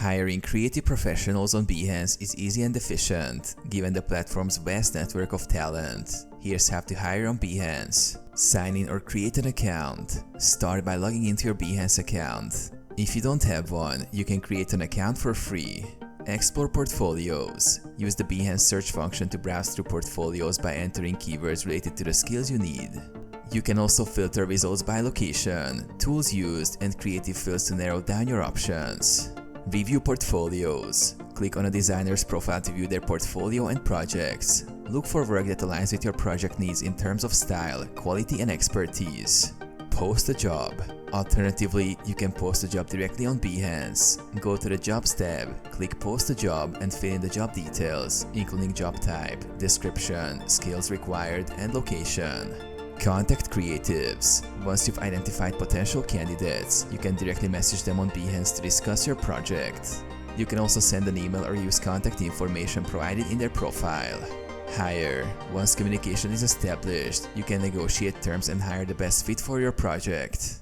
Hiring creative professionals on Behance is easy and efficient, given the platform's vast network of talent. Here's how to hire on Behance. Sign in or create an account. Start by logging into your Behance account. If you don't have one, you can create an account for free. Explore portfolios. Use the Behance search function to browse through portfolios by entering keywords related to the skills you need. You can also filter results by location, tools used, and creative fields to narrow down your options. Review portfolios. Click on a designer's profile to view their portfolio and projects. Look for work that aligns with your project needs in terms of style, quality, and expertise. Post a job. Alternatively, you can post a job directly on Behance. Go to the Jobs tab, click Post a Job, and fill in the job details, including job type, description, skills required, and location. Contact creatives. Once you've identified potential candidates, you can directly message them on Behance to discuss your project. You can also send an email or use contact information provided in their profile. Hire. Once communication is established, you can negotiate terms and hire the best fit for your project.